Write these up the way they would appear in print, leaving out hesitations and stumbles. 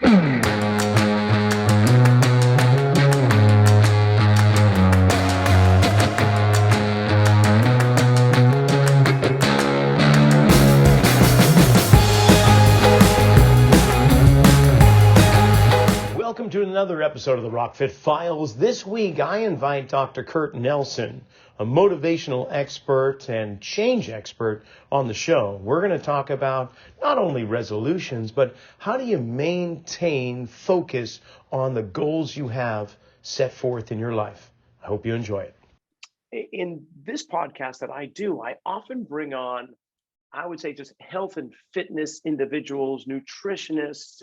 Welcome to another episode of the RockFit Files. This week, I invite Dr. Kurt Nelson, a motivational expert and change expert, on the show. We're going to talk about not only resolutions, but how do you maintain focus on the goals you have set forth in your life. I hope you enjoy it. In this podcast that I do, I often bring on, I would say, just health and fitness individuals, nutritionists,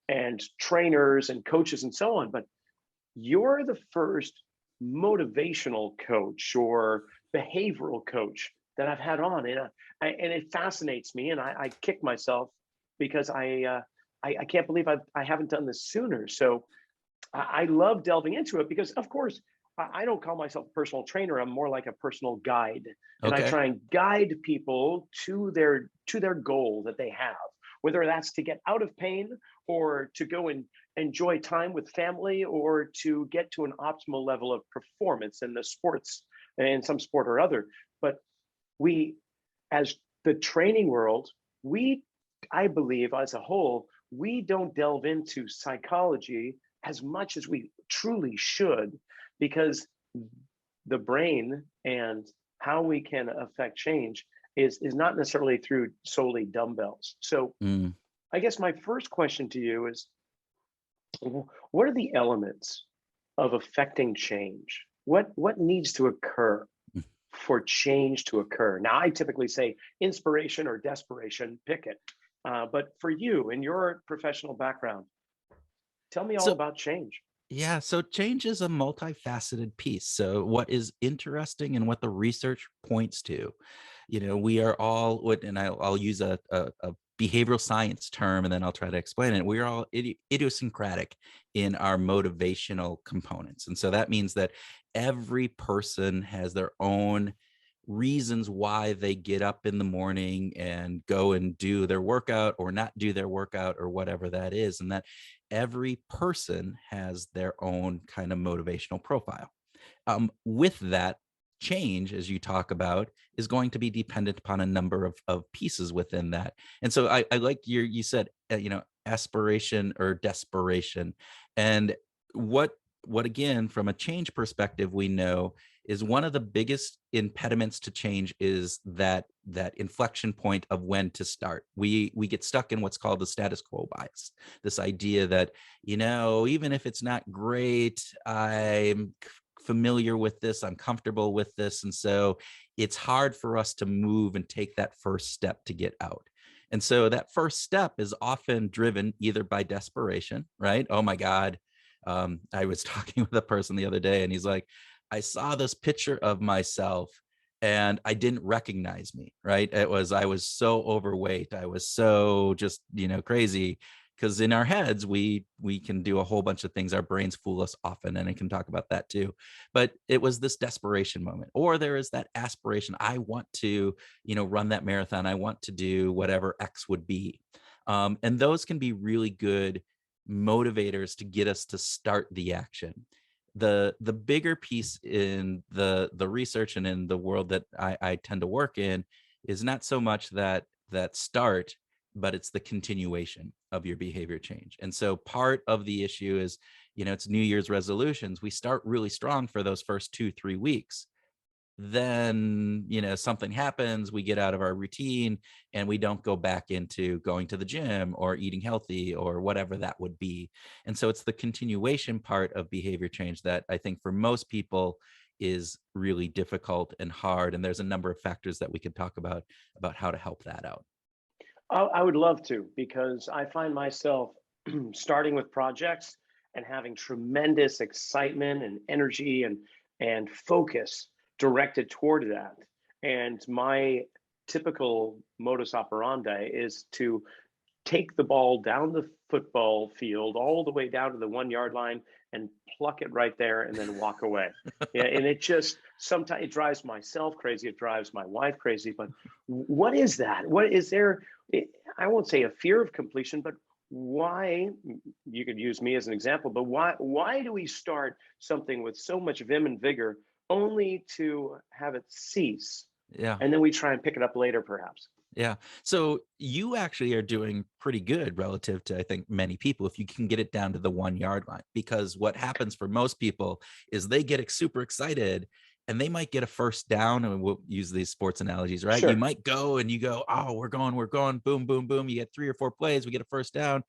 and trainers and coaches and so on. But you're the first motivational coach or behavioral coach that I've had on, and it fascinates me, and I kick myself because I can't believe I haven't done this sooner. So I love delving into it because, of course, I don't call myself a personal trainer. I'm more like a personal guide, and I try and guide people to their goal that they have, whether that's to get out of pain or to go and enjoy time with family or to get to an optimal level of performance in the sports, in some sport or other. But we, as the training world, I believe as a whole, we don't delve into psychology as much as we truly should, because the brain and how we can affect change is not necessarily through solely dumbbells. So I guess my first question to you is, what are the elements of affecting change? What needs to occur for change to occur? Now, I typically say inspiration or desperation, pick it. But for you, in your professional background, tell me all about change. Yeah, so change is a multifaceted piece. So what is interesting and what the research points to, we are all, and I'll use a behavioral science term, and then I'll try to explain it. We are all idiosyncratic in our motivational components. And so that means that every person has their own reasons why they get up in the morning and go and do their workout or not do their workout or whatever that is. And that every person has their own kind of motivational profile. With that, change, as you talk about, is going to be dependent upon a number of pieces within that. And so I like you said, aspiration or desperation. And what again, from a change perspective, we know is one of the biggest impediments to change is that inflection point of when to start. We get stuck in what's called the status quo bias. This idea that, even if it's not great, I'm familiar with this, I'm comfortable with this. And so it's hard for us to move and take that first step to get out. And so that first step is often driven either by desperation, right? Oh my God. I was talking with a person the other day and he's like, I saw this picture of myself and I didn't recognize me, right? I was so overweight. I was so just, crazy, because in our heads, we can do a whole bunch of things. Our brains fool us often, and I can talk about that too. But it was this desperation moment, or there is that aspiration. I want to, run that marathon. I want to do whatever X would be. And those can be really good motivators to get us to start the action. The bigger piece in the research and in the world that I tend to work in is not so much that start, but it's the continuation of your behavior change. And so part of the issue is, it's New Year's resolutions. We start really strong for those first 2-3 weeks. Then, something happens, we get out of our routine and we don't go back into going to the gym or eating healthy or whatever that would be. And so it's the continuation part of behavior change that I think for most people is really difficult and hard. And there's a number of factors that we could talk about how to help that out. I would love to, because I find myself starting with projects and having tremendous excitement and energy and focus directed toward that. And my typical modus operandi is to take the ball down the football field all the way down to the 1 yard line and pluck it right there and then walk away. Yeah, and it just, sometimes it drives myself crazy, it drives my wife crazy. But what is that? What is there? I won't say a fear of completion, but why, you could use me as an example, but why do we start something with so much vim and vigor only to have it cease, Yeah. and then we try and pick it up later perhaps? Yeah. So you actually are doing pretty good relative to, I think, many people if you can get it down to the 1 yard line. Because what happens for most people is they get super excited and they might get a first down. And we'll use these sports analogies, right? You Sure. might go and you go, oh, we're going, boom, boom, boom. You get 3 or 4 plays, we get a first down,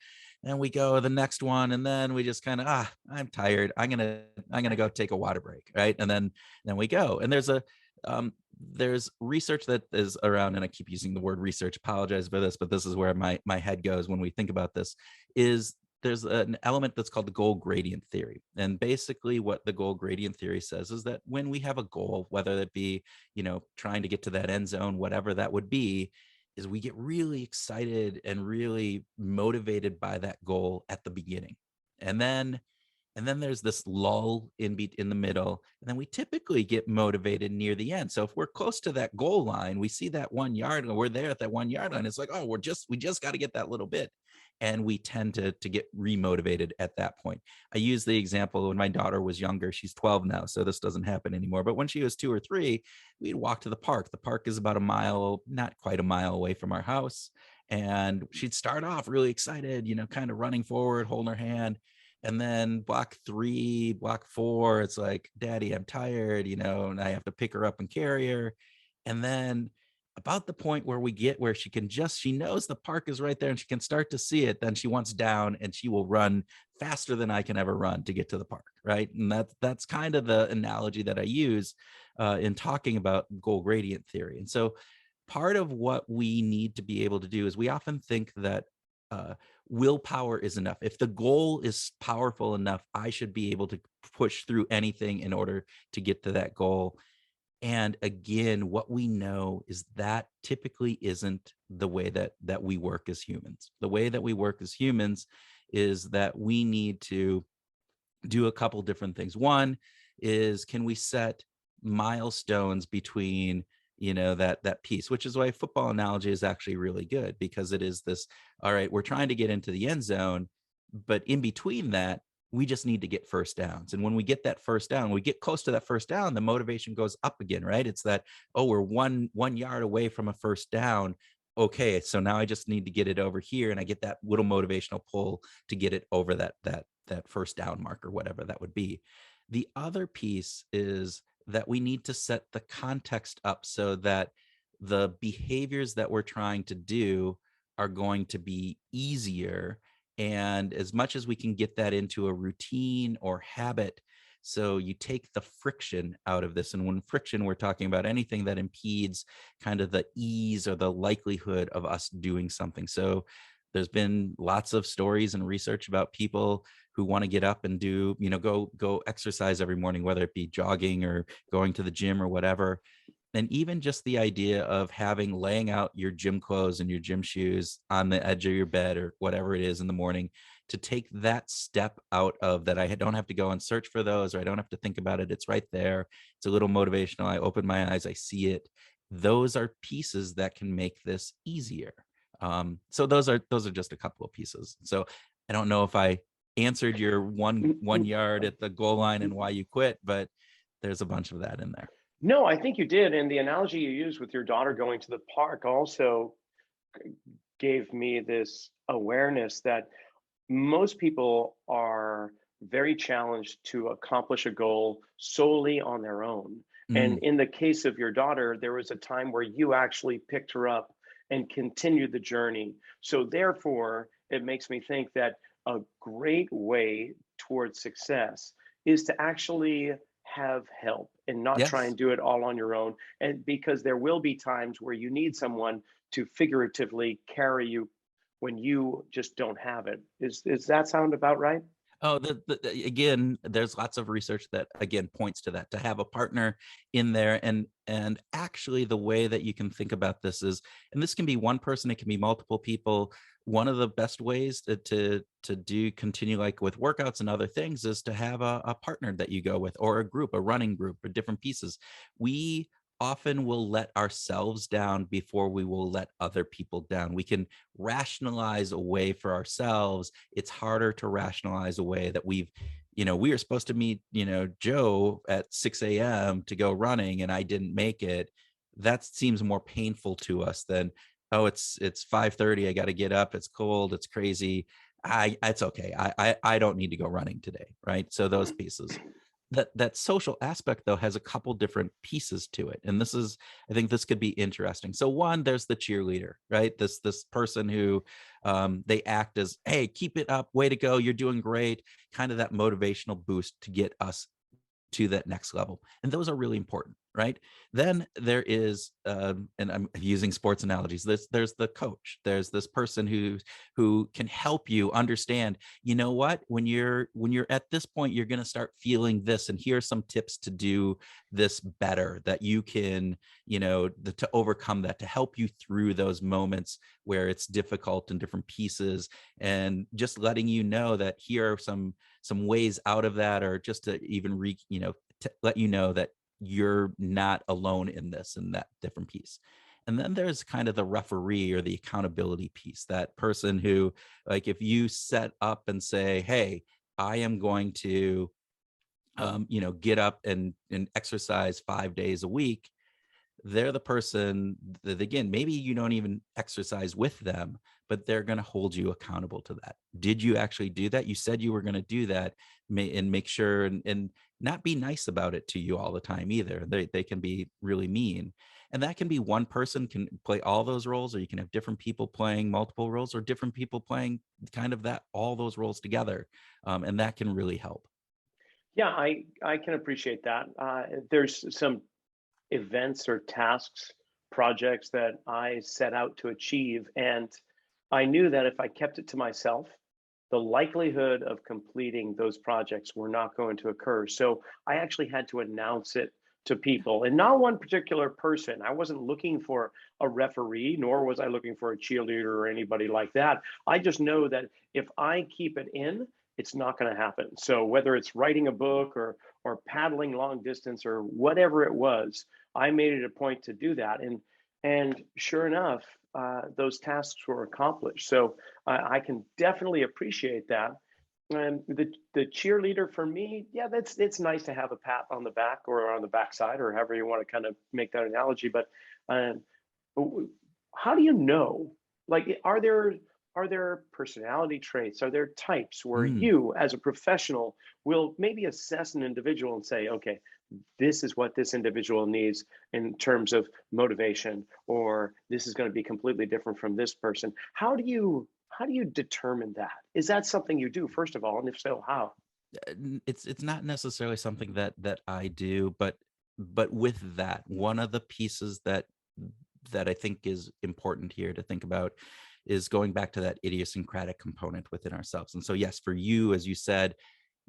and we go the next one. And then we just kind of, I'm tired. I'm gonna go take a water break. Right. And then we go. And um, there's research that is around, and I keep using the word research, apologize for this, but this is where my head goes when we think about this, is there's an element that's called the goal gradient theory. And basically what the goal gradient theory says is that when we have a goal, whether it be, trying to get to that end zone, whatever that would be, is we get really excited and really motivated by that goal at the beginning. And then there's this lull in the middle, and then we typically get motivated near the end. So if we're close to that goal line, we see that 1 yard, and we're there at that 1 yard line. It's like, oh, we just got to get that little bit, and we tend to get remotivated at that point. I use the example when my daughter was younger. She's 12 now, so this doesn't happen anymore. But when she was 2 or 3, we'd walk to the park. The park is about a mile, not quite a mile away from our house, and she'd start off really excited, kind of running forward, holding her hand. And then block 3, block 4, it's like, Daddy, I'm tired, and I have to pick her up and carry her. And then about the point where we get where she knows the park is right there and she can start to see it, then she wants down and she will run faster than I can ever run to get to the park. Right. And that's kind of the analogy that I use in talking about goal gradient theory. And so part of what we need to be able to do is we often think that uh, willpower is enough. If the goal is powerful enough, I should be able to push through anything in order to get to that goal. And again, what we know is that typically isn't the way that we work as humans. The way that we work as humans is that we need to do a couple different things. One is, can we set milestones between that piece, which is why football analogy is actually really good, because it is this, all right, we're trying to get into the end zone, but in between that, we just need to get first downs. And when we get that first down, we get close to that first down, the motivation goes up again, right? It's that, oh, we're one yard away from a first down. Okay, so now I just need to get it over here, and I get that little motivational pull to get it over that first down mark or whatever that would be. The other piece is that we need to set the context up so that the behaviors that we're trying to do are going to be easier. And as much as we can get that into a routine or habit, so you take the friction out of this. And when friction, we're talking about anything that impedes kind of the ease or the likelihood of us doing something. So there's been lots of stories and research about people who want to get up and do, go exercise every morning, whether it be jogging or going to the gym or whatever. And even just the idea of laying out your gym clothes and your gym shoes on the edge of your bed or whatever it is in the morning, to take that step out of that, I don't have to go and search for those, or I don't have to think about it. It's right there. It's a little motivational. I open my eyes, I see it. Those are pieces that can make this easier. So those are just a couple of pieces. So I don't know if I answered your one yard at the goal line and why you quit, but there's a bunch of that in there. No, I think you did. And the analogy you used with your daughter going to the park also gave me this awareness that most people are very challenged to accomplish a goal solely on their own. And in the case of your daughter, there was a time where you actually picked her up and continued the journey. So therefore, it makes me think that a great way towards success is to actually have help and not try Yes. and do it all on your own. And because there will be times where you need someone to figuratively carry you when you just don't have it. Is that sound about right? Oh, again, there's lots of research that again points to that, to have a partner in there. And actually the way that you can think about this is, and this can be one person, it can be multiple people. One of the best ways to do continue, like with workouts and other things, is to have a partner that you go with, or a group, a running group, or different pieces. We often we'll let ourselves down before we will let other people down. We can rationalize a way for ourselves. It's harder to rationalize a way that we were supposed to meet, Joe at 6 a.m. to go running and I didn't make it. That seems more painful to us than, oh, it's 5:30. I got to get up. It's cold. It's crazy. It's okay. I don't need to go running today. Right. So those pieces. That social aspect though has a couple different pieces to it, and I think this could be interesting. So one, there's the cheerleader, right? This person who they act as, hey, keep it up, way to go, you're doing great, kind of that motivational boost to get us to that next level. And those are really important, right? Then there is, and I'm using sports analogies, there's the coach. There's this person who can help you understand, you know what, when you're at this point, you're going to start feeling this, and here are some tips to do this better, that you can, to overcome that, to help you through those moments where it's difficult in different pieces, and just letting you know that here are some ways out of that, or just to even to let you know that you're not alone in this and that different piece. And then there's kind of the referee or the accountability piece, that person who, like, if you set up and say, hey, I am going to get up and exercise 5 days a week, they're the person that, again, maybe you don't even exercise with them, but they're going to hold you accountable to that. Did you actually do that? You said you were going to do that, and make sure, and not be nice about it to you all the time either. They can be really mean. And that can be one person can play all those roles, or you can have different people playing multiple roles, or different people playing kind of all those roles together. And that can really help. Yeah, I can appreciate that. There's some events or tasks, projects that I set out to achieve. And I knew that if I kept it to myself, the likelihood of completing those projects were not going to occur. So I actually had to announce it to people, and not one particular person. I wasn't looking for a referee, nor was I looking for a cheerleader or anybody like that. I just know that if I keep it in, it's not going to happen. So whether it's writing a book or paddling long distance or whatever it was, I made it a point to do that. And sure enough, those tasks were accomplished. So I can definitely appreciate that. And the cheerleader for me, yeah, it's nice to have a pat on the back or on the backside, or however you want to kind of make that analogy. But um, how do you know? Like, are there personality traits? Are there types where Mm. you, as a professional, will maybe assess an individual and say, okay, this is what this individual needs in terms of motivation, or this is going to be completely different from this person? How do you determine that? Is that something you do, first of all, and if so, how? It's not necessarily something that I do, but with that, one of the pieces that I think is important here to think about is going back to that idiosyncratic component within ourselves. And so, yes, for you, as you said,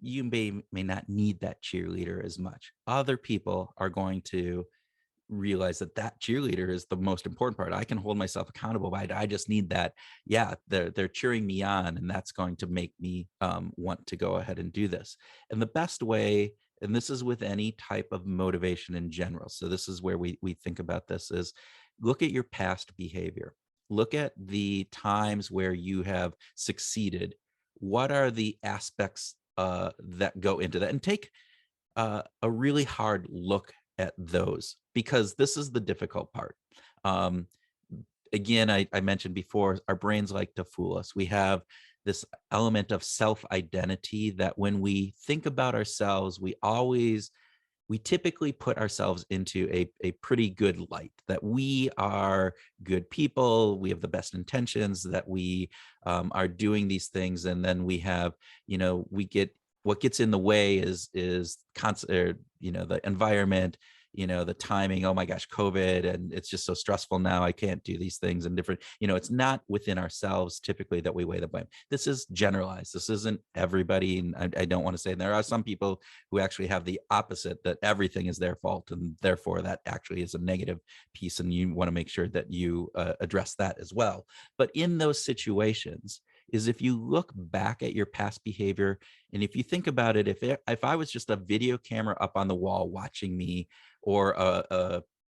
you may not need that cheerleader as much. Other people are going to realize that cheerleader is the most important part. I can hold myself accountable, but I just need that. Yeah, they're cheering me on, and that's going to make me want to go ahead and do this. And the best way, and this is with any type of motivation in general, so this is where we think about this, is look at your past behavior. Look at the times where you have succeeded. What are the aspects that go into that? And take a really hard look at those, because this is the difficult part. Um, Again, I mentioned before, our brains like to fool us. We have this element of self-identity that when we think about ourselves, we typically put ourselves into a pretty good light, that we are good people, we have the best intentions, that we are doing these things. And then we have, we get, what gets in the way is constant, the environment, the timing. Oh my gosh, COVID, and it's just so stressful now. I can't do these things, and different, it's not within ourselves typically that we weigh the blame. This is generalized. This isn't everybody. And I don't want to say, and there are some people who actually have the opposite, that everything is their fault, and therefore that actually is a negative piece. And you want to make sure that you address that as well. But in those situations, is if you look back at your past behavior, and if you think about it, if I was just a video camera up on the wall watching me, or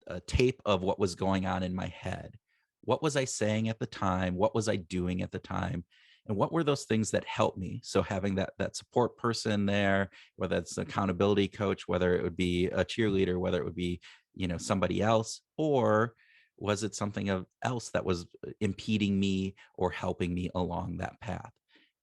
a tape of what was going on in my head. What was I saying at the time? What was I doing at the time? And what were those things that helped me? So having that support person there, whether it's an accountability coach, whether it would be a cheerleader, whether it would be, somebody else, or was it something else that was impeding me or helping me along that path?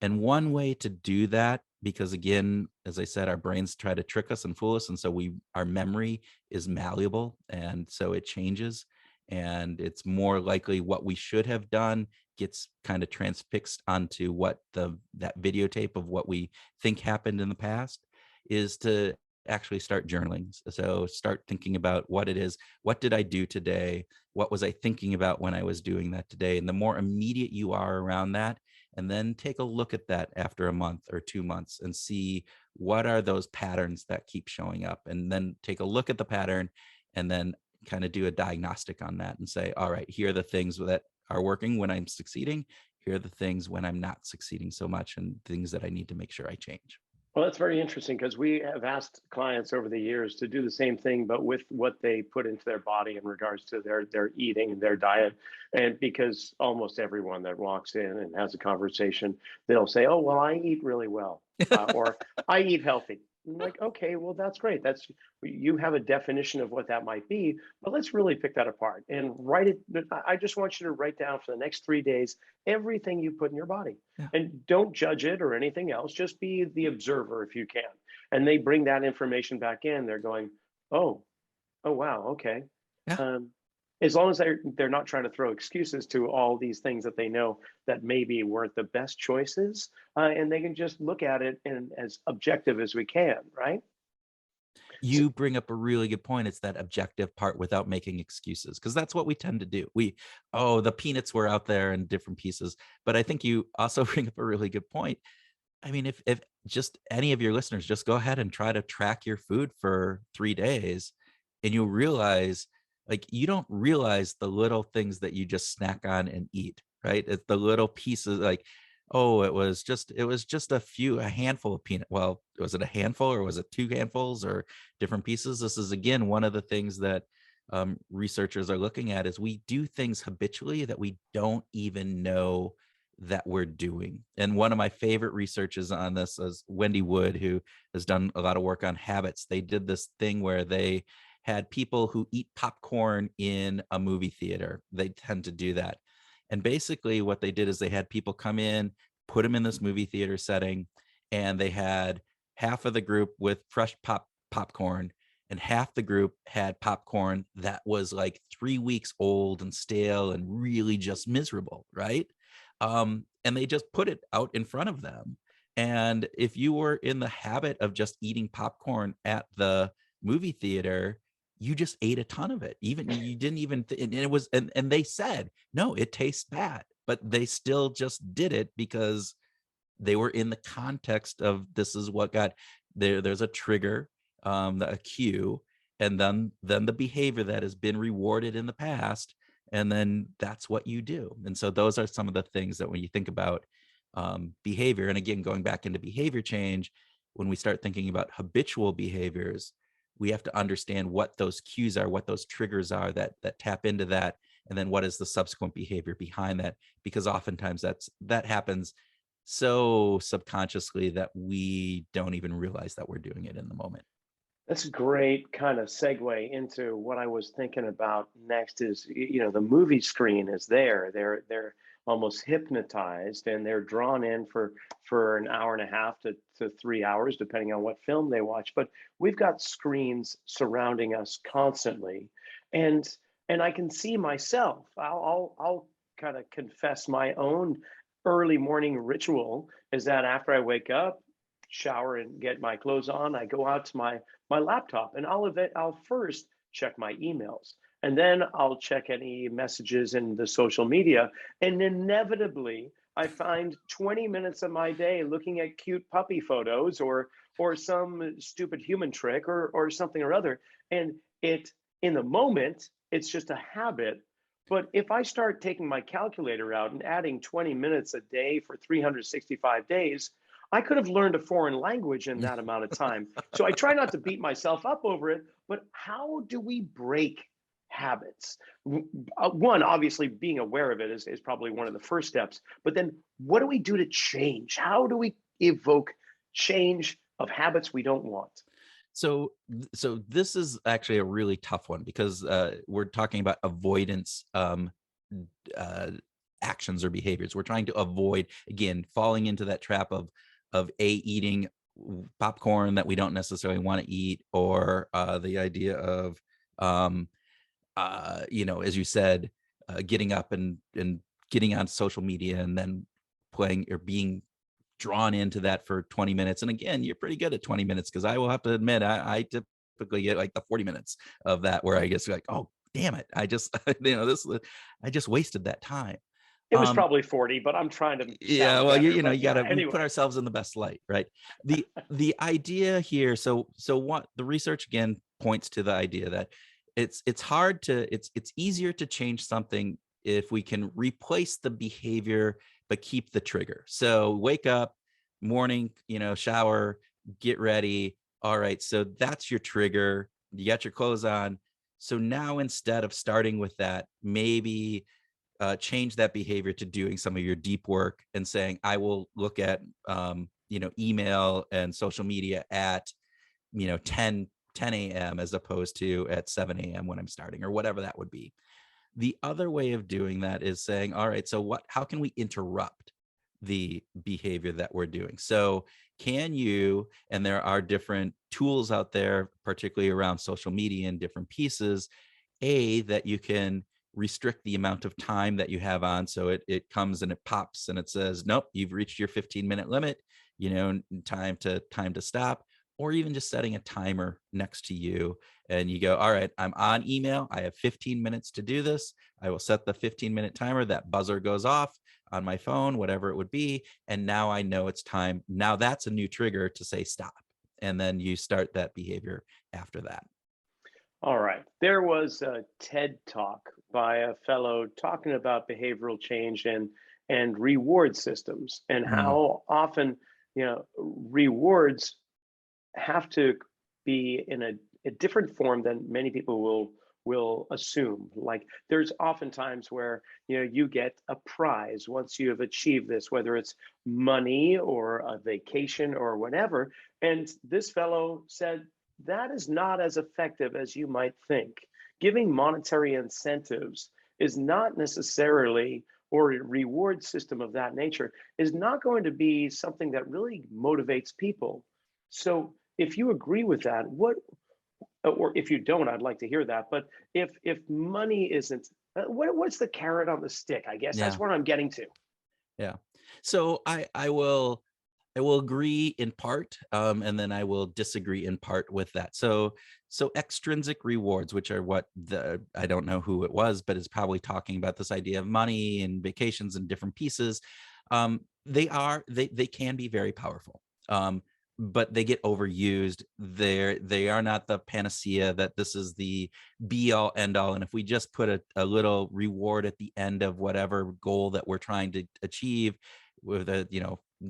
And one way to do that, because again, as I said, our brains try to trick us and fool us. And so our memory is malleable. And so it changes. And it's more likely what we should have done gets kind of transfixed onto what that videotape of what we think happened in the past, is to actually start journaling. So start thinking about what it is. What did I do today? What was I thinking about when I was doing that today? And the more immediate you are around that, and then take a look at that after a month or 2 months and see what are those patterns that keep showing up, and then take a look at the pattern and then kind of do a diagnostic on that and say, all right, here are the things that are working when I'm succeeding. Here are the things when I'm not succeeding so much, and things that I need to make sure I change. Well, that's very interesting, because we have asked clients over the years to do the same thing, but with what they put into their body in regards to their eating and their diet. And because almost everyone that walks in and has a conversation, they'll say, "Oh, well, I eat really well," or "I eat healthy." I'm like, okay, well, that's great. You have a definition of what that might be, but let's really pick that apart and write it. I just want you to write down for the next 3 days everything you put in your body, Yeah. and don't judge it or anything else. Just be the observer if you can. And they bring that information back in. They're going, oh, oh, wow, okay. Yeah. As long as they're not trying to throw excuses to all these things that they know that maybe weren't the best choices, and they can just look at it in as objective as we can, right? So, You bring up a really good point. It's that objective part without making excuses, because that's what we tend to do. The peanuts were out there in different pieces. But I think you also bring up a really good point. I mean, if just any of your listeners just go ahead and try to track your food for 3 days, and you'll realize, like, you don't realize the little things that you just snack on and eat, right? It's the little pieces, like, oh, it was just a handful of peanut. Well, was it a handful, or was it 2 handfuls, or different pieces? This is again one of the things that researchers are looking at, is we do things habitually that we don't even know that we're doing. And one of my favorite researchers on this is Wendy Wood, who has done a lot of work on habits. They did this thing where they had people who eat popcorn in a movie theater. They tend to do that. And basically what they did is they had people come in, put them in this movie theater setting, and they had half of the group with fresh popcorn, and half the group had popcorn that was like 3 weeks old and stale and really just miserable, right? And they just put it out in front of them. And if you were in the habit of just eating popcorn at the movie theater, you just ate a ton of it. Even you didn't even, and it was, and they said, no, it tastes bad, but they still just did it because they were in the context of, this is what got there. There's a trigger, a cue, and then the behavior that has been rewarded in the past, and then that's what you do. And so those are some of the things that when you think about behavior, and again, going back into behavior change, when we start thinking about habitual behaviors, we have to understand what those cues are, what those triggers are that tap into that, and then what is the subsequent behavior behind that, because oftentimes that happens so subconsciously that we don't even realize that we're doing it in the moment. that's a great kind of segue into what I was thinking about next. Is, the movie screen is there. They're almost hypnotized, and they're drawn in for an hour and a half to 3 hours, depending on what film they watch. But we've got screens surrounding us constantly, and I can see myself. I'll kind of confess my own early morning ritual is that after I wake up, shower and get my clothes on, I go out to my laptop, and I'll first check my emails, and then I'll check any messages in the social media, and inevitably I find 20 minutes of my day looking at cute puppy photos, or some stupid human trick, or something or other. And it in the moment, it's just a habit. But if I start taking my calculator out and adding 20 minutes a day for 365 days, I could have learned a foreign language in that amount of time. So I try not to beat myself up over it, but how do we break habits? One, obviously being aware of it is probably one of the first steps, but then what do we do to change? How do we evoke change of habits we don't want? So this is actually a really tough one because we're talking about avoidance uh, actions or behaviors. We're trying to avoid, again, falling into that trap of eating popcorn that we don't necessarily want to eat, or the idea of as you said, getting up and getting on social media and then playing or being drawn into that for 20 minutes. And again, you're pretty good at 20 minutes because I will have to admit, I typically get like the 40 minutes of that where I guess like, oh, damn it. I just, I just wasted that time. It was probably 40, but I'm trying to Yeah, sound well, better. you know, you gotta, we Anyway. put ourselves in the best light, right? The idea here, so what the research again points to the idea that it's hard to, it's easier to change something if we can replace the behavior but keep the trigger. So wake up, morning, shower, get ready. All right, so that's your trigger. You got your clothes on. So now instead of starting with that, maybe change that behavior to doing some of your deep work and saying, I will look at, email and social media at, 10 a.m. as opposed to at 7 a.m. when I'm starting, or whatever that would be. The other way of doing that is saying, all right, so how can we interrupt the behavior that we're doing? So can you, and there are different tools out there, particularly around social media and different pieces, that you can restrict the amount of time that you have on. So it comes and it pops and it says, nope, you've reached your 15-minute limit, time to stop, or even just setting a timer next to you. And you go, all right, I'm on email. I have 15 minutes to do this. I will set the 15-minute timer. That buzzer goes off on my phone, whatever it would be. And now I know it's time. Now that's a new trigger to say stop. And then you start that behavior after that. All right. There was a TED talk by a fellow talking about behavioral change and reward systems, and how often, rewards have to be in a different form than many people will assume. Like there's often times where you get a prize once you have achieved this, whether it's money or a vacation or whatever. And this fellow said that is not as effective as you might think. Giving monetary incentives is not necessarily, or a reward system of that nature is not going to be something that really motivates people. So if you agree with that, or if you don't, I'd like to hear that. But if money isn't, what's the carrot on the stick? I guess that's what I'm getting to. Yeah. So I will agree in part, and then I will disagree in part with that. So extrinsic rewards, which are what I don't know who it was, but is probably talking about this idea of money and vacations and different pieces. They can be very powerful. But they get overused. They are not the panacea, that this is the be all end all. And if we just put a little reward at the end of whatever goal that we're trying to achieve, with a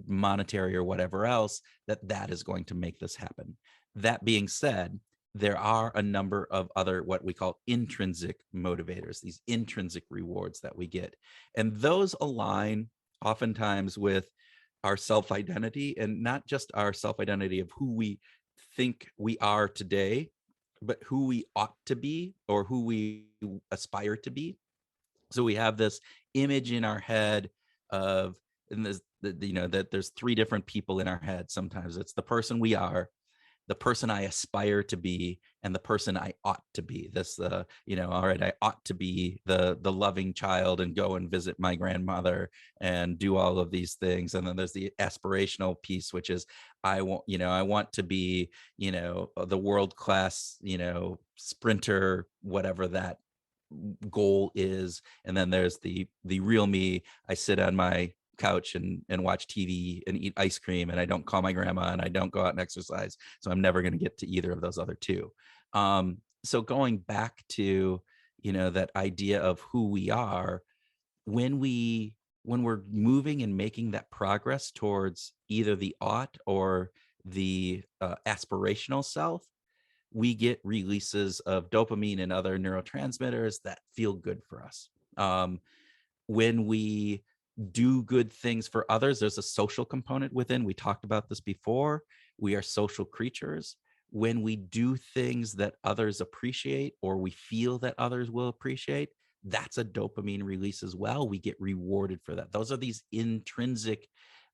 monetary or whatever else, that is going to make this happen. That being said, there are a number of other what we call intrinsic motivators, these intrinsic rewards that we get, and those align oftentimes with our self-identity, and not just our self-identity of who we think we are today, but who we ought to be or who we aspire to be. So we have this image in our head of, and this, that there's three different people in our head. Sometimes it's the person we are, the person I aspire to be, and the person I ought to be. This, all right, I ought to be the loving child and go and visit my grandmother and do all of these things. And then there's the aspirational piece, which is I want to be, the world-class, sprinter, whatever that goal is. And then there's the real me. I sit on my couch and watch TV and eat ice cream, and I don't call my grandma, and I don't go out and exercise. So I'm never going to get to either of those other two. So going back to, that idea of who we are, when we're moving and making that progress towards either the ought or the aspirational self, we get releases of dopamine and other neurotransmitters that feel good for us. When we do good things for others, there's a social component within. We talked about this before. We are social creatures. When we do things that others appreciate, or we feel that others will appreciate, that's a dopamine release as well. We get rewarded for that. Those are these intrinsic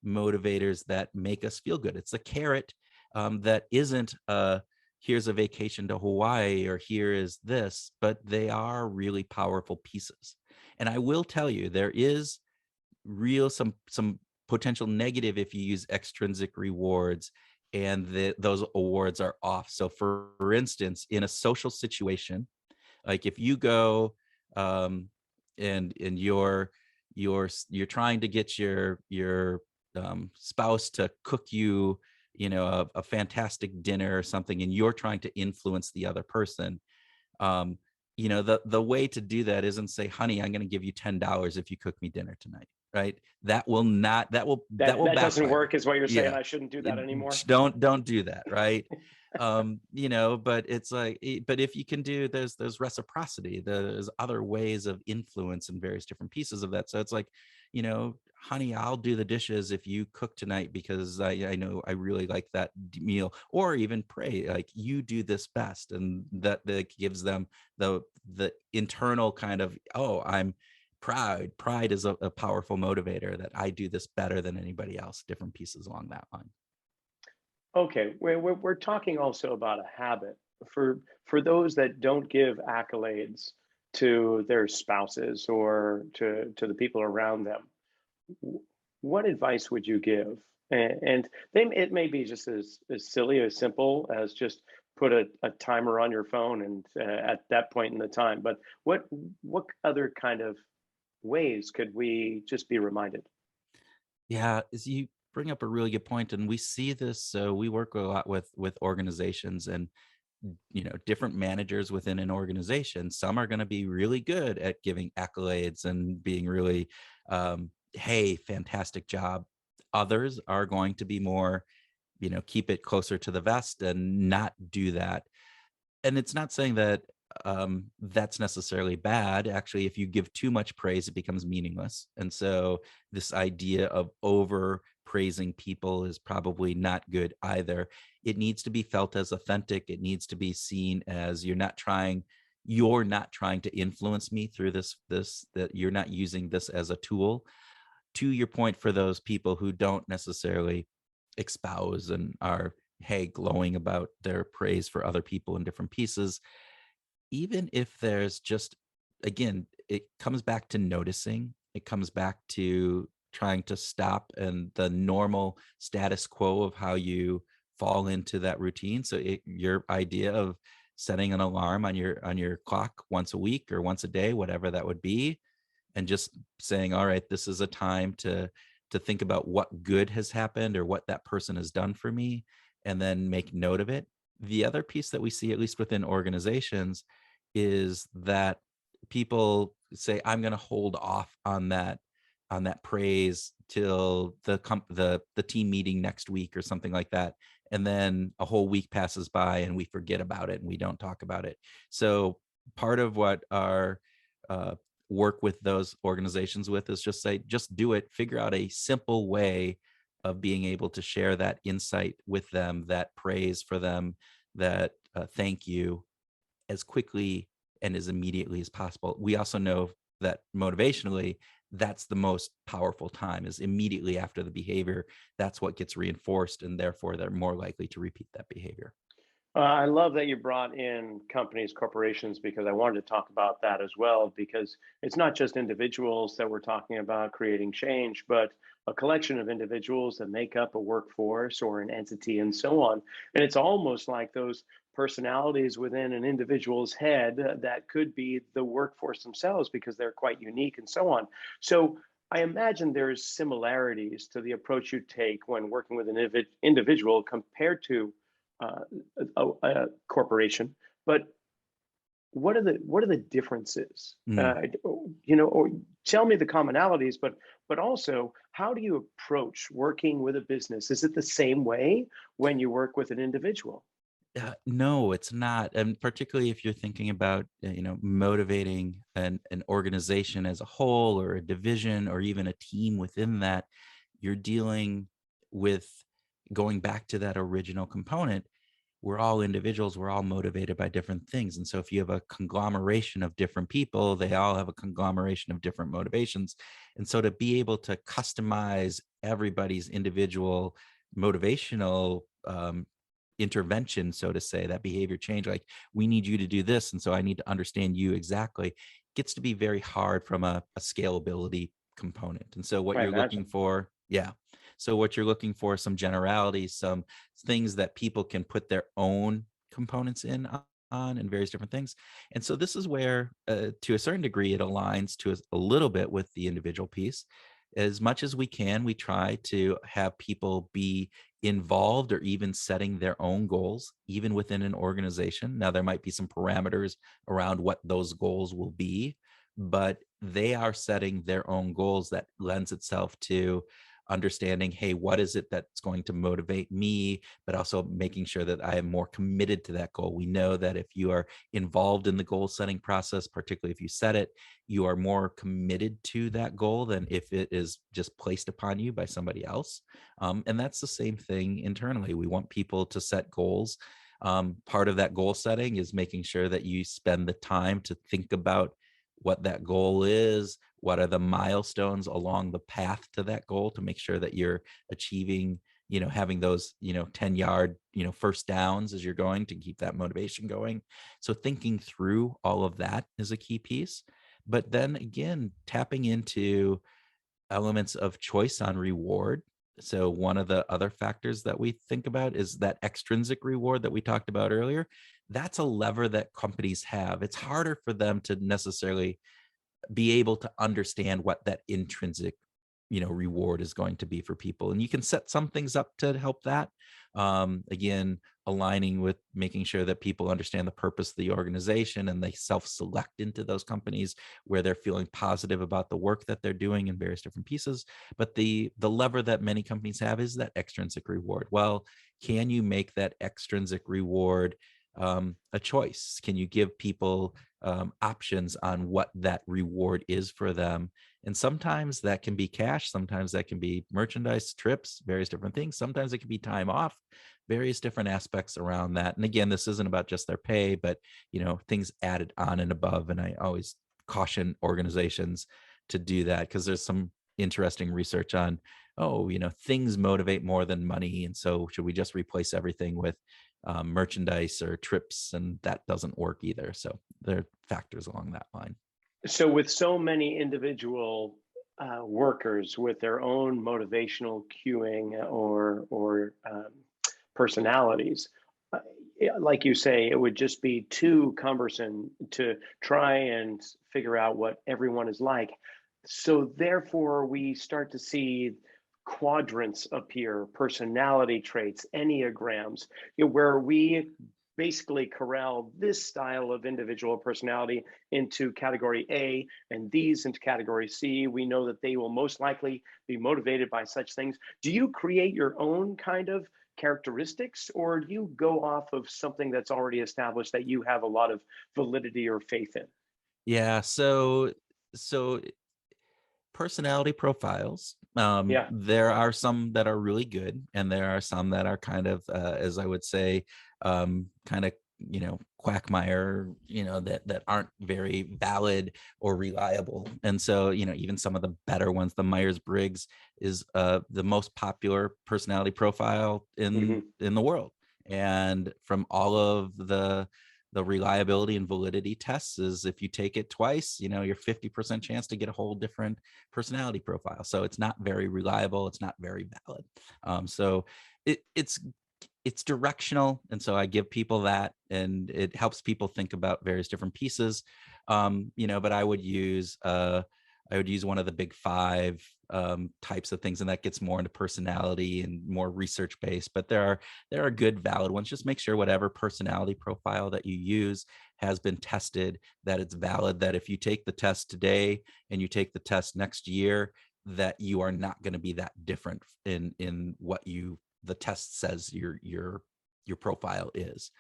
motivators that make us feel good. It's a carrot that isn't here's a vacation to Hawaii or here is this, but they are really powerful pieces. And I will tell you, there is some potential negative if you use extrinsic rewards and those awards are off. So for instance, in a social situation, like if you go and you're trying to get your spouse to cook you, a fantastic dinner or something, and you're trying to influence the other person, the way to do that isn't say, honey, I'm going to give you $10 if you cook me dinner tonight, right? That will That doesn't backfire. work, is what you're saying. Yeah. I shouldn't do that anymore. Don't do that, right? But it's like, but if you can do, there's reciprocity, there's other ways of influence in various different pieces of that. So it's like, honey, I'll do the dishes if you cook tonight because I know I really like that meal. Or even pray, like, you do this best, and that gives them the internal kind of, oh, I'm pride is a powerful motivator, that I do this better than anybody else. Different pieces along that line. Okay, we're talking also about a habit for those that don't give accolades to their spouses or to the people around them. What advice would you give? And it may be just as silly, as simple as just put a timer on your phone and at that point in the time. But what other kind of ways could we just be reminded? Yeah, as you bring up a really good point, and we see this. So we work a lot with organizations, and different managers within an organization. Some are going to be really good at giving accolades and being really, hey, fantastic job. Others are going to be more, keep it closer to the vest and not do that. And it's not saying that that's necessarily bad. Actually, if you give too much praise, it becomes meaningless. And so this idea of over praising people is probably not good either. It needs to be felt as authentic. It needs to be seen as you're not trying to influence me through this, that you're not using this as a tool. To your point, for those people who don't necessarily espouse and are, hey, glowing about their praise for other people in different pieces, even if there's just, again, it comes back to noticing. It comes back to trying to stop and the normal status quo of how you fall into that routine. So your idea of setting an alarm on your clock once a week or once a day, whatever that would be, and just saying, all right, this is a time to think about what good has happened or what that person has done for me, and then make note of it. The other piece that we see, at least within organizations, is that people say, I'm going to hold off on that praise till the team meeting next week or something like that. And then a whole week passes by and we forget about it and we don't talk about it. So part of what our work with those organizations with is just do it. Figure out a simple way of being able to share that insight with them, that praise for them, that thank you, as quickly and as immediately as possible. We also know that motivationally, that's the most powerful time, is immediately after the behavior. That's what gets reinforced, and therefore they're more likely to repeat that behavior. I love that you brought in companies, corporations, because I wanted to talk about that as well, because it's not just individuals that we're talking about creating change, but a collection of individuals that make up a workforce or an entity and so on. And it's almost like those personalities within an individual's head that could be the workforce themselves because they're quite unique and so on. So I imagine there's similarities to the approach you take when working with an individual compared to uh, a corporation, but what are the differences? Mm. Or tell me the commonalities, but also how do you approach working with a business? Is it the same way when you work with an individual? No, it's not. And particularly if you're thinking about, motivating an organization as a whole or a division or even a team within that, you're dealing with going back to that original component. We're all individuals, we're all motivated by different things. And so if you have a conglomeration of different people, they all have a conglomeration of different motivations. And so to be able to customize everybody's individual motivational intervention, so to say, that behavior change, like we need you to do this, and so I need to understand you exactly, gets to be very hard from a scalability component. And so what I you're looking imagine. for, yeah, so what you're looking for, some generalities, some things that people can put their own components in on and various different things. And so this is where to a certain degree it aligns to a little bit with the individual piece. As much as we can, we try to have people be involved or even setting their own goals, even within an organization. Now, there might be some parameters around what those goals will be, but they are setting their own goals. That lends itself to understanding, hey, what is it that's going to motivate me, but also making sure that I am more committed to that goal. We know that if you are involved in the goal setting process, particularly if you set it, you are more committed to that goal than if it is just placed upon you by somebody else. And that's the same thing internally. We want people to set goals. Part of that goal setting is making sure that you spend the time to think about what that goal is, what are the milestones along the path to that goal to make sure that you're achieving, having those, 10-yard, first downs as you're going to keep that motivation going. So thinking through all of that is a key piece. But then again, tapping into elements of choice on reward. So one of the other factors that we think about is that extrinsic reward that we talked about earlier. That's a lever that companies have. It's harder for them to necessarily be able to understand what that intrinsic reward is going to be for people, and you can set some things up to help that. Again, aligning with making sure that people understand the purpose of the organization and they self-select into those companies where they're feeling positive about the work that they're doing in various different pieces. But the lever that many companies have is that extrinsic reward. Well, can you make that extrinsic reward a choice? Can you give people options on what that reward is for them? And sometimes that can be cash, sometimes that can be merchandise, trips, various different things. Sometimes it can be time off, various different aspects around that. And again, this isn't about just their pay, but things added on and above. And I always caution organizations to do that because there's some interesting research on, things motivate more than money. And so should we just replace everything with merchandise or trips? And that doesn't work either. So there are factors along that line. So, with so many individual workers with their own motivational cueing or personalities, uh, like you say, it would just be too cumbersome to try and figure out what everyone is like. So, therefore, we start to see quadrants appear, personality traits, enneagrams, where we basically corral this style of individual personality into category A and these into category C. We know that they will most likely be motivated by such things. Do you create your own kind of characteristics, or do you go off of something that's already established that you have a lot of validity or faith in? Yeah. So personality profiles. Yeah. There are some that are really good, and there are some that are kind of, as I would say, kind of quagmire, that aren't very valid or reliable. And so even some of the better ones, the Myers-Briggs is the most popular personality profile in Hmm. the world, and from all of the reliability and validity tests is if you take it twice, you're 50% chance to get a whole different personality profile. So it's not very reliable. It's not very valid. So it's directional. And so I give people that, and it helps people think about various different pieces. But I would use one of the big five types of things, and that gets more into personality and more research based. But there are good valid ones. Just make sure whatever personality profile that you use has been tested, that it's valid, that if you take the test today and you take the test next year, that you are not going to be that different in what the test says you're your profile is.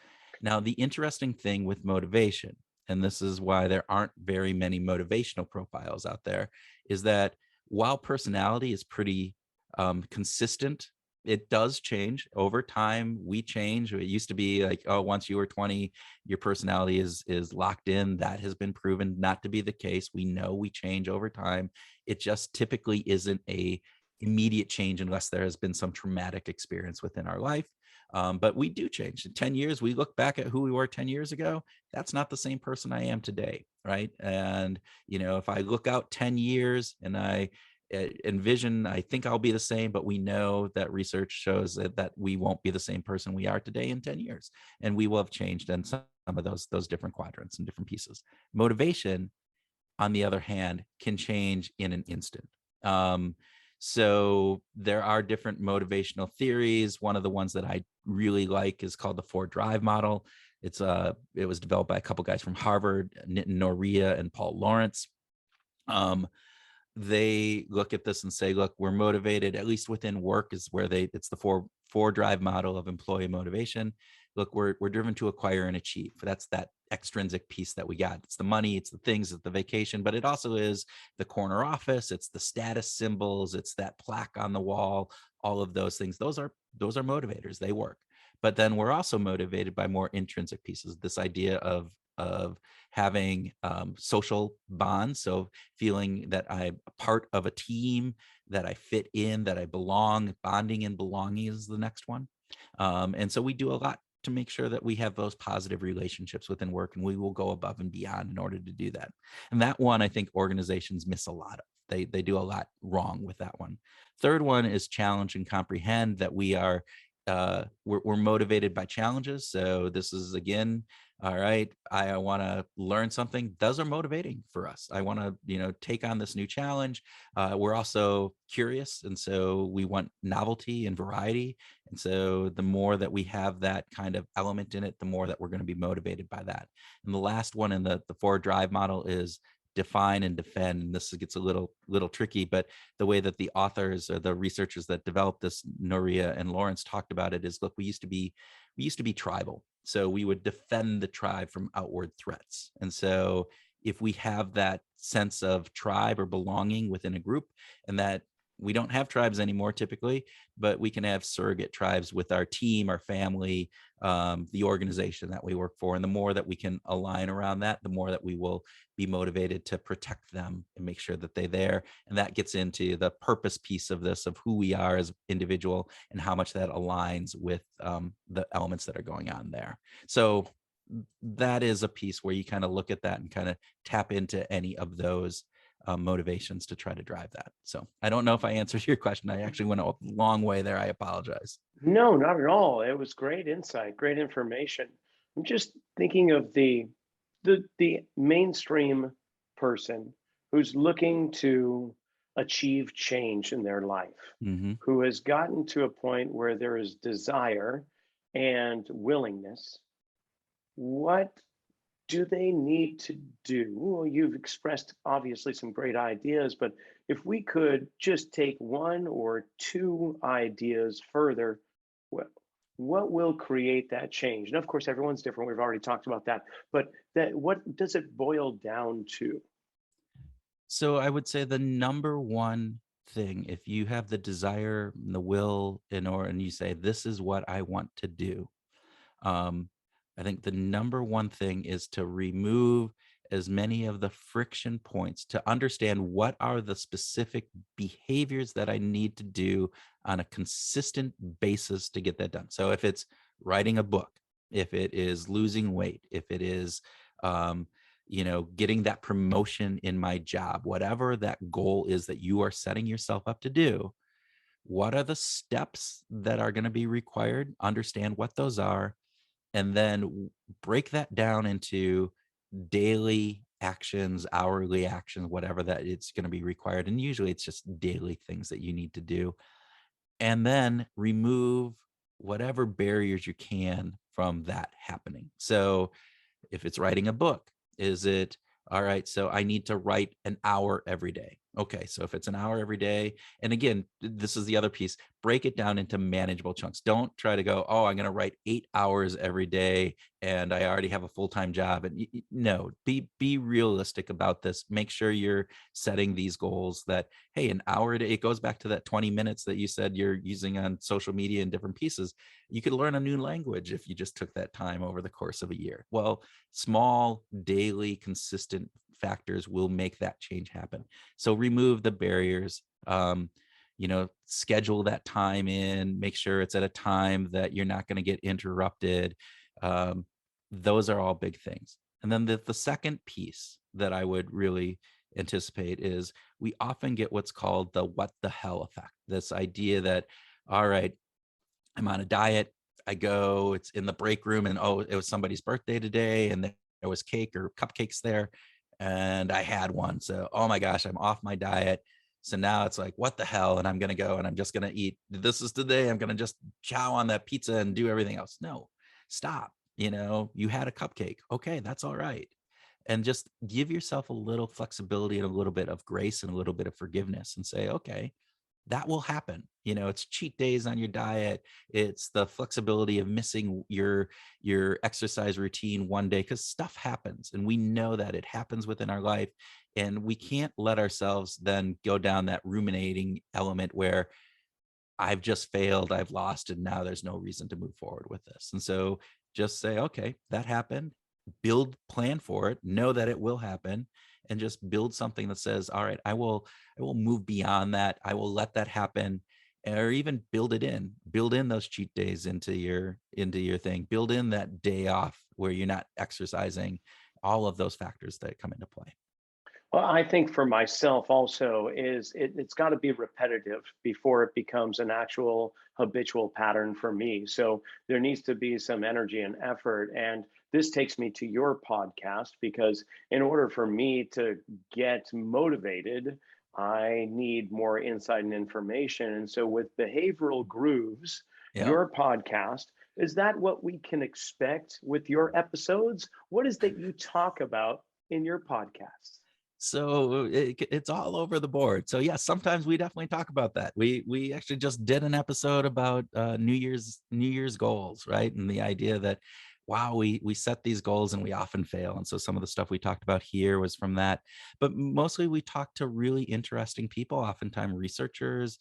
Now, the interesting thing with motivation, and this is why there aren't very many motivational profiles out there, is that while personality is pretty consistent, it does change over time. We change. It used to be like, oh, once you were 20, your personality is locked in. That has been proven not to be the case. We know we change over time. It just typically isn't a immediate change unless there has been some traumatic experience within our life. But we do change. In 10 years, we look back at who we were 10 years ago. That's not the same person I am today, right? And, if I look out 10 years and I envision, I think I'll be the same, but we know that research shows that we won't be the same person we are today in 10 years. And we will have changed in some of those different quadrants and different pieces. Motivation, on the other hand, can change in an instant. So there are different motivational theories. One of the ones that I really like is called the 4-Drive model. It was developed by a couple guys from Harvard, Nitin Noria and Paul Lawrence. They look at this and say, look, we're motivated, at least within work is where it's the 4-Drive model of employee motivation. Look, we're driven to acquire and achieve. That's that extrinsic piece that we got. It's the money, it's the things, it's the vacation, but it also is the corner office, it's the status symbols, it's that plaque on the wall, all of those things. Those are motivators, they work. But then we're also motivated by more intrinsic pieces, this idea of having social bonds. So feeling that I'm a part of a team, that I fit in, that I belong. Bonding and belonging is the next one. And so we do a lot to make sure that we have those positive relationships within work, and we will go above and beyond in order to do that. And that one, I think organizations miss a lot of. They do a lot wrong with that one. Third one is challenge and comprehend, that we are we're motivated by challenges. So this is, again, all right, I want to learn something. Those are motivating for us. I want to, take on this new challenge. We're also curious. And so we want novelty and variety. And so the more that we have that kind of element in it, the more that we're going to be motivated by that. And the last one in the 4-Drive model is define and defend. And this gets a little tricky, but the way that the authors or the researchers that developed this, Noria and Lawrence, talked about it is, look, we used to be tribal. So we would defend the tribe from outward threats. And so if we have that sense of tribe or belonging within a group, and that we don't have tribes anymore typically, but we can have surrogate tribes with our team, our family, the organization that we work for. And the more that we can align around that, the more that we will be motivated to protect them and make sure that they're there. And that gets into the purpose piece of this, of who we are as individual and how much that aligns with the elements that are going on there. So that is a piece where you kind of look at that and kind of tap into any of those motivations to try to drive that. So I don't know if I answered your question. I actually went a long way there. I apologize. No, not at all. It was great insight, great information. I'm just thinking of the mainstream person who's looking to achieve change in their life, Mm-hmm. who has gotten to a point where there is desire and willingness. What do they need to do? Well, you've expressed obviously some great ideas, but if we could just take one or two ideas further, what will create that change? And of course, everyone's different. We've already talked about that, but what does it boil down to? So I would say the number one thing, if you have the desire and the will and you say, this is what I want to do, I think the number one thing is to remove as many of the friction points, to understand what are the specific behaviors that I need to do on a consistent basis to get that done. So if it's writing a book, if it is losing weight, if it is, getting that promotion in my job, whatever that goal is that you are setting yourself up to do, what are the steps that are going to be required? Understand what those are, and then break that down into daily actions, hourly actions, whatever that it's going to be required. And usually it's just daily things that you need to do. And then remove whatever barriers you can from that happening. So if it's writing a book, is it, all right, so I need to write an hour every day. Okay, so if it's an hour every day, and again, this is the other piece, break it down into manageable chunks. Don't try to go, oh, I'm going to write 8 hours every day and I already have a full-time job. And no, be realistic about this. Make sure you're setting these goals that, hey, an hour a day, it goes back to that 20 minutes that you said you're using on social media in different pieces. You could learn a new language if you just took that time over the course of a year. Well, small, daily, consistent factors will make that change happen. So remove the barriers, schedule that time in, make sure it's at a time that you're not going to get interrupted. Um, those are all big things. And then the second piece that I would really anticipate is we often get what's called the what the hell effect. This idea that, all right, I'm on a diet. I go, it's in the break room, and oh, it was somebody's birthday today, and there was cake or cupcakes there, and I had one. So, oh my gosh, I'm off my diet. So now it's like, what the hell? And I'm going to go and I'm just going to eat. This is today. I'm going to just chow on that pizza and do everything else. No, stop. You had a cupcake. Okay, that's all right. And just give yourself a little flexibility and a little bit of grace and a little bit of forgiveness and say, okay, that will happen. It's cheat days on your diet. It's the flexibility of missing your exercise routine one day, because stuff happens and we know that it happens within our life, and we can't let ourselves then go down that ruminating element where I've just failed, I've lost, and now there's no reason to move forward with this. And so just say, okay, that happened, plan for it, know that it will happen, and just build something that says, all right, I will move beyond that. I will let that happen, or even build in those cheat days into your thing, build in that day off where you're not exercising, all of those factors that come into play. Well, I think for myself also is it's got to be repetitive before it becomes an actual habitual pattern for me. So there needs to be some energy and effort. And this takes me to your podcast, because in order for me to get motivated, I need more insight and information. And so with Behavioral Grooves, Yeah. your podcast, is that what we can expect with your episodes? What is that you talk about in your podcast? So it's all over the board. So yes, sometimes we definitely talk about that. We actually just did an episode about New Year's goals, right? And the idea that, wow, we set these goals and we often fail. And so some of the stuff we talked about here was from that. But mostly we talk to really interesting people, oftentimes researchers,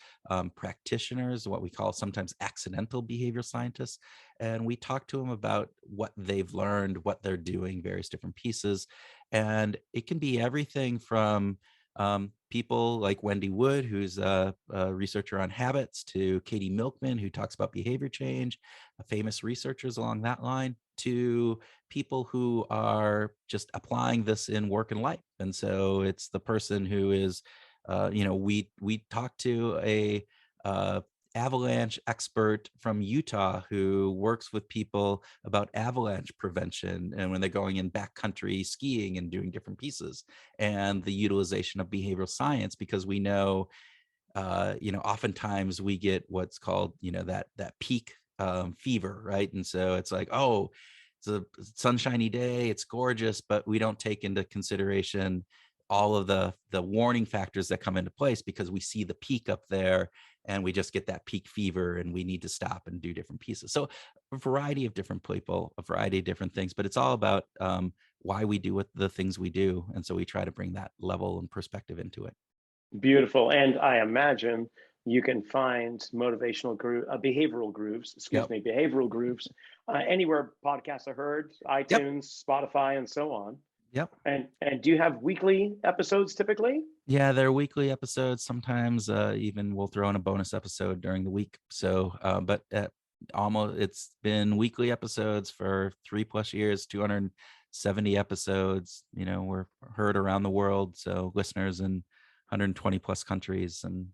practitioners, what we call sometimes accidental behavioral scientists. And we talk to them about what they've learned, what they're doing, various different pieces. And it can be everything from people like Wendy Wood, who's a researcher on habits, to Katie Milkman, who talks about behavior change, famous researchers along that line, to people who are just applying this in work and life. And so it's the person who is, we talked to a uh, avalanche expert from Utah who works with people about avalanche prevention and when they're going in backcountry skiing and doing different pieces, and the utilization of behavioral science, because we know oftentimes we get what's called that peak fever, right? And so it's like, oh, it's a sunshiny day, it's gorgeous, but we don't take into consideration all of the warning factors that come into place, because we see the peak up there and we just get that peak fever and we need to stop and do different pieces. So a variety of different people, a variety of different things, but it's all about why we do what the things we do. And so we try to bring that level and perspective into it. Beautiful. And I imagine you can find behavioral grooves, Yep. behavioral grooves, anywhere podcasts are heard, Yep. iTunes, Spotify, and so on. Yep. And do you have weekly episodes typically? Yeah, they're weekly episodes. Sometimes even we'll throw in a bonus episode during the week. So, but almost it's been weekly episodes for 3+ years, 270 episodes. We're heard around the world, so listeners in 120+ countries, and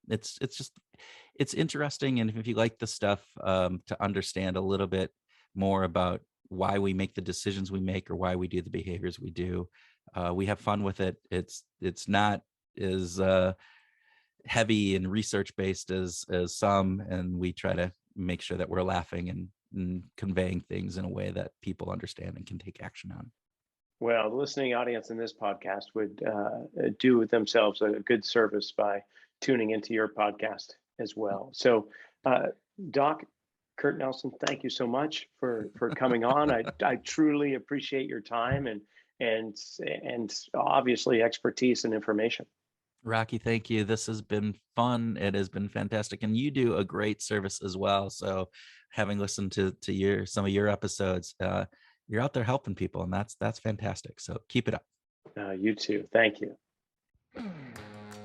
it's interesting. And if you like the stuff, to understand a little bit more about why we make the decisions we make or why we do the behaviors we do, we have fun with it. It's not as heavy and research based as some, and we try to make sure that we're laughing and conveying things in a way that people understand and can take action on. Well, the listening audience in this podcast would do themselves a good service by tuning into your podcast as well. So, uh, Doc, Kurt Nelson, thank you so much for coming on. I truly appreciate your time and obviously expertise and information. Rocky, thank you. This has been fun. It has been fantastic, and you do a great service as well. So, having listened to some of your episodes, you're out there helping people, and that's fantastic. So keep it up. You too. Thank you.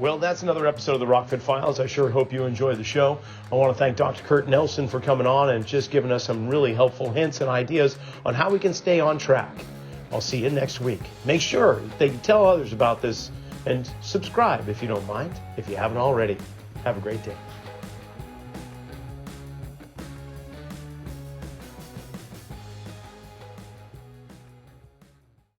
Well, that's another episode of the Rockfit Files. I sure hope you enjoyed the show. I want to thank Dr. Kurt Nelson for coming on and just giving us some really helpful hints and ideas on how we can stay on track. I'll see you next week. Make sure that you tell others about this and subscribe if you don't mind, if you haven't already. Have a great day.